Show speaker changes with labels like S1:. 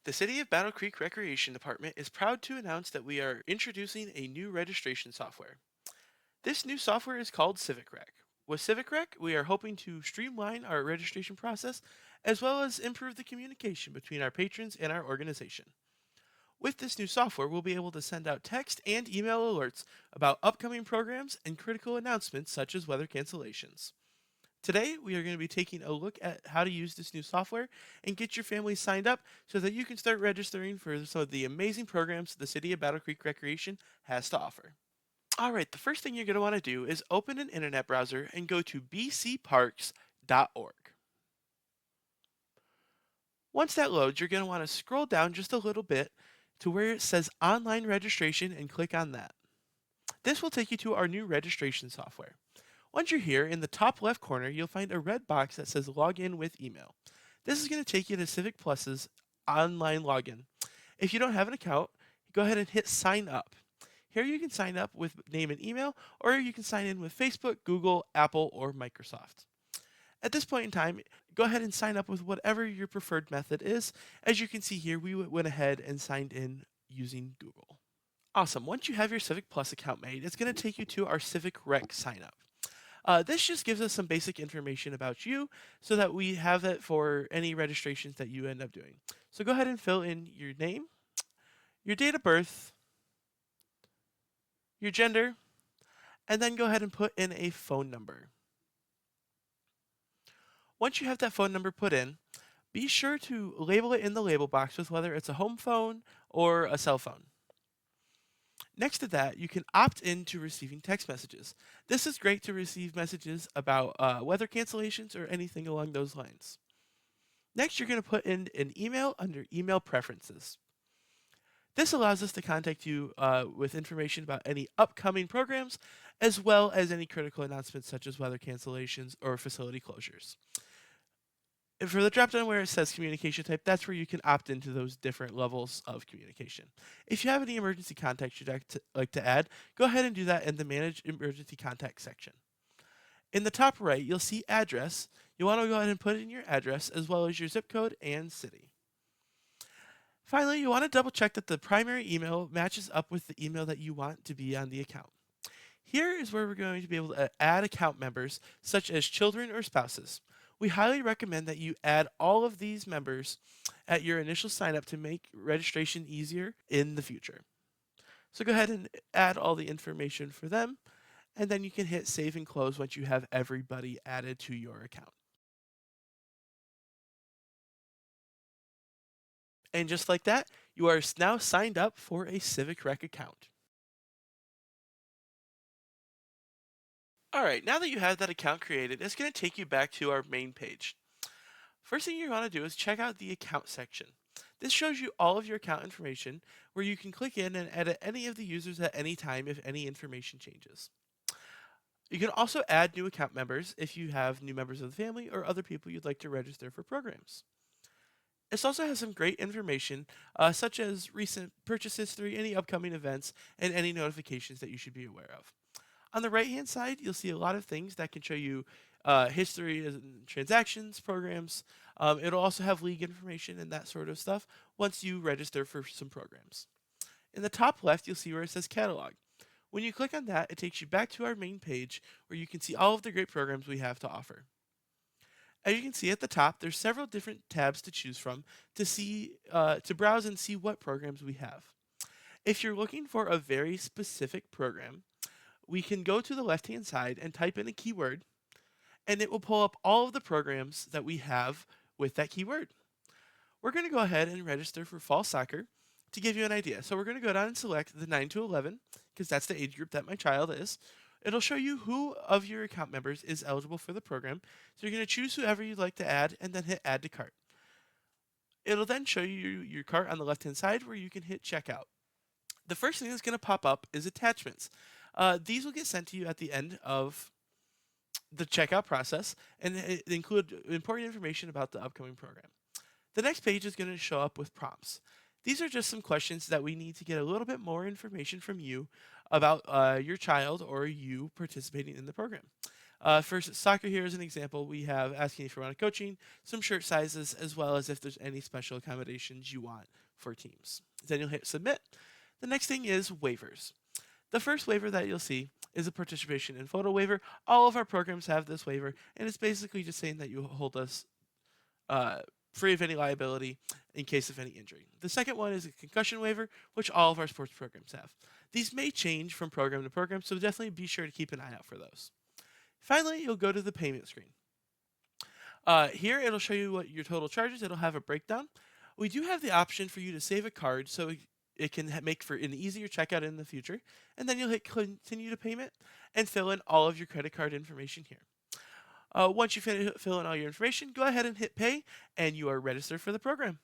S1: The City of Battle Creek Recreation Department is proud to announce that we are introducing a new registration software. This new software is called CivicRec. With CivicRec, we are hoping to streamline our registration process as well as improve the communication between our patrons and our organization. With this new software, we'll be able to send out text and email alerts about upcoming programs and critical announcements such as weather cancellations. Today, we are going to be taking a look at how to use this new software and get your family signed up so that you can start registering for some of the amazing programs the City of Battle Creek Recreation has to offer. All right, the first thing you're going to want to do is open an internet browser and go to bcparks.org. Once that loads, you're going to want to scroll down just a little bit to where it says online registration and click on that. This will take you to our new registration software. Once you're here, in the top left corner, you'll find a red box that says login with email. This is going to take you to Civic Plus's online login. If you don't have an account, go ahead and hit sign up. Here you can sign up with name and email, or you can sign in with Facebook, Google, Apple, or Microsoft. At this point in time, go ahead and sign up with whatever your preferred method is. As you can see here, we went ahead and signed in using Google. Awesome. Once you have your Civic Plus account made, it's going to take you to our CivicRec sign up. This just gives us some basic information about you so that we have it for any registrations that you end up doing. So go ahead and fill in your name, your date of birth, your gender, and then go ahead and put in a phone number. Once you have that phone number put in, be sure to label it in the label box with whether it's a home phone or a cell phone. Next to that, you can opt into receiving text messages. This is great to receive messages about weather cancellations or anything along those lines. Next, you're going to put in an email under email preferences. This allows us to contact you with information about any upcoming programs, as well as any critical announcements such as weather cancellations or facility closures. And for the dropdown where it says communication type, that's where you can opt into those different levels of communication. If you have any emergency contacts you'd like to add, go ahead and do that in the Manage Emergency Contact section. In the top right, you'll see address. You'll want to go ahead and put in your address as well as your zip code and city. Finally, you want to double check that the primary email matches up with the email that you want to be on the account. Here is where we're going to be able to add account members such as children or spouses. We highly recommend that you add all of these members at your initial sign up to make registration easier in the future. So go ahead and add all the information for them, and then you can hit save and close once you have everybody added to your account. And just like that, you are now signed up for a CivicRec account. Alright, now that you have that account created, it's going to take you back to our main page. First thing you want to do is check out the account section. This shows you all of your account information where you can click in and edit any of the users at any time if any information changes. You can also add new account members if you have new members of the family or other people you'd like to register for programs. This also has some great information such as recent purchase history, any upcoming events, and any notifications that you should be aware of. On the right-hand side, you'll see a lot of things that can show you history and transactions, programs. It'll also have league information and that sort of stuff once you register for some programs. In the top left, you'll see where it says catalog. When you click on that, it takes you back to our main page where you can see all of the great programs we have to offer. As you can see at the top, there's several different tabs to choose from to browse and see what programs we have. If you're looking for a very specific program, we can go to the left-hand side and type in a keyword, and it will pull up all of the programs that we have with that keyword. We're going to go ahead and register for fall soccer to give you an idea. So we're going to go down and select the 9 to 11, because that's the age group that my child is. It'll show you who of your account members is eligible for the program. So you're going to choose whoever you'd like to add and then hit add to cart. It'll then show you your cart on the left-hand side where you can hit checkout. The first thing that's going to pop up is attachments. These will get sent to you at the end of the checkout process and include important information about the upcoming program. The next page is going to show up with prompts. These are just some questions that we need to get a little bit more information from you about your child or you participating in the program. For soccer here as an example, we have asking if you want coaching, some shirt sizes, as well as if there's any special accommodations you want for teams. Then you'll hit submit. The next thing is waivers. The first waiver that you'll see is a participation in photo waiver. All of our programs have this waiver, and it's basically just saying that you hold us uh, free of any liability in case of any injury. The second one is a concussion waiver, which all of our sports programs have. These may change from program to program, so definitely be sure to keep an eye out for those. Finally, you'll go to the payment screen. Here, it'll show you what your total charges. It'll have a breakdown. We do have the option for you to save a card so it can make for an easier checkout in the future. And then you'll hit continue to payment and fill in all of your credit card information here. Once you fill in all your information, go ahead and hit pay, and you are registered for the program.